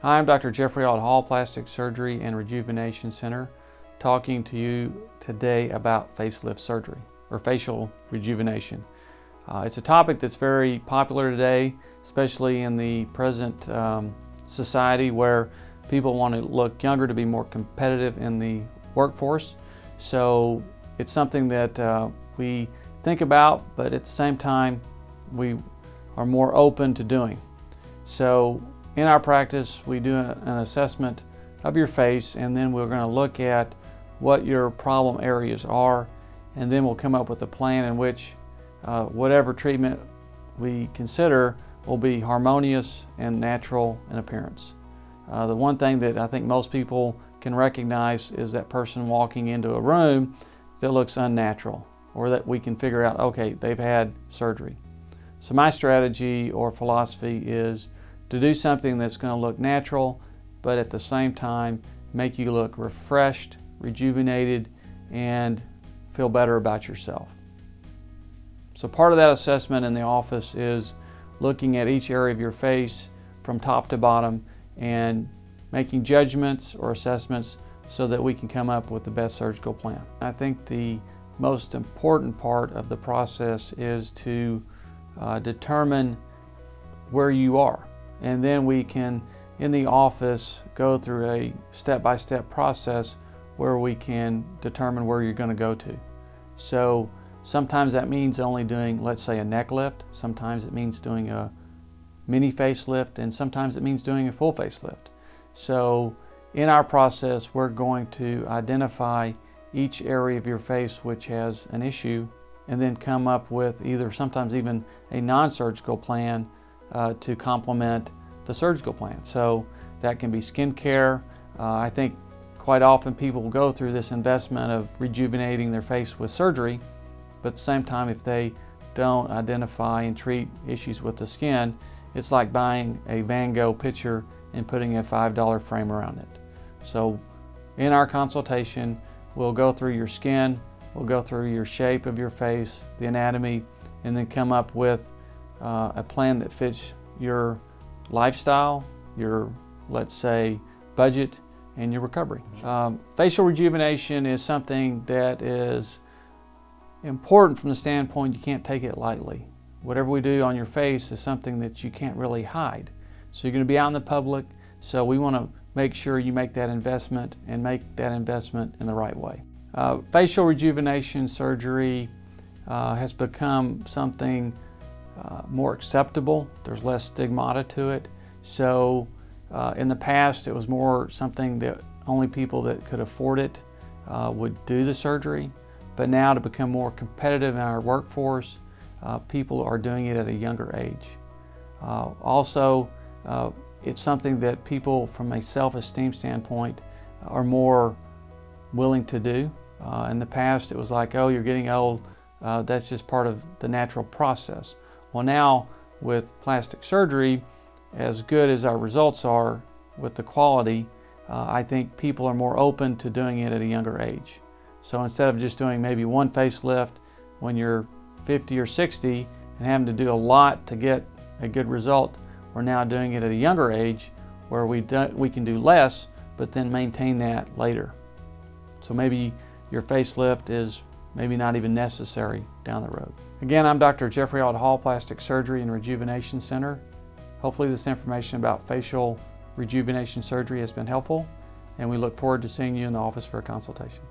Hi, I'm Dr. Jeffrey Hall, Plastic Surgery and Rejuvenation Center, talking to you today about facelift surgery or facial rejuvenation. It's a topic that's very popular today, especially in the present society where people want to look younger to be more competitive in the workforce. So it's something that we think about, but at the same time we are more open to doing. So in our practice, we do an assessment of your face, and then we're going to look at what your problem areas are, and then we'll come up with a plan in which whatever treatment we consider will be harmonious and natural in appearance. The one thing that I think most people can recognize is that person walking into a room that looks unnatural, or that we can figure out, okay, they've had surgery. So my strategy or philosophy is to do something that's going to look natural, but at the same time make you look refreshed, rejuvenated, and feel better about yourself. So part of that assessment in the office is looking at each area of your face from top to bottom and making judgments or assessments so that we can come up with the best surgical plan. I think the most important part of the process is to determine where you are. And then we can, in the office, go through a step-by-step process where we can determine where you're going to go to. So sometimes that means only doing, let's say, a neck lift. Sometimes it means doing a mini facelift, and sometimes it means doing a full facelift. So in our process, we're going to identify each area of your face which has an issue, and then come up with either sometimes even a non-surgical plan to complement the surgical plan. So that can be skin care. I think quite often people will go through this investment of rejuvenating their face with surgery, but at the same time, if they don't identify and treat issues with the skin, it's like buying a Van Gogh picture and putting a $5 frame around it. So in our consultation, we'll go through your skin, we'll go through your shape of your face, the anatomy, and then come up with a plan that fits your lifestyle, your, let's say, budget, and your recovery. Facial rejuvenation is something that is important from the standpoint you can't take it lightly. Whatever we do on your face is something that you can't really hide. So you're going to be out in the public, so we want to make sure you make that investment and make that investment in the right way. Facial rejuvenation surgery has become something more acceptable. There's less stigmata to it. So in the past, it was more something that only people that could afford it would do the surgery. But now, to become more competitive in our workforce, people are doing it at a younger age. Also, it's something that people from a self-esteem standpoint are more willing to do. In the past, it was like, oh, you're getting old, that's just part of the natural process. Well, now with plastic surgery, as good as our results are with the quality, I think people are more open to doing it at a younger age. So instead of just doing maybe one facelift when you're 50 or 60 and having to do a lot to get a good result, we're now doing it at a younger age where we can do less but then maintain that later. So maybe your facelift is maybe not even necessary down the road. Again, I'm Dr. Jeffrey Hall, Plastic Surgery and Rejuvenation Center. Hopefully this information about facial rejuvenation surgery has been helpful, and we look forward to seeing you in the office for a consultation.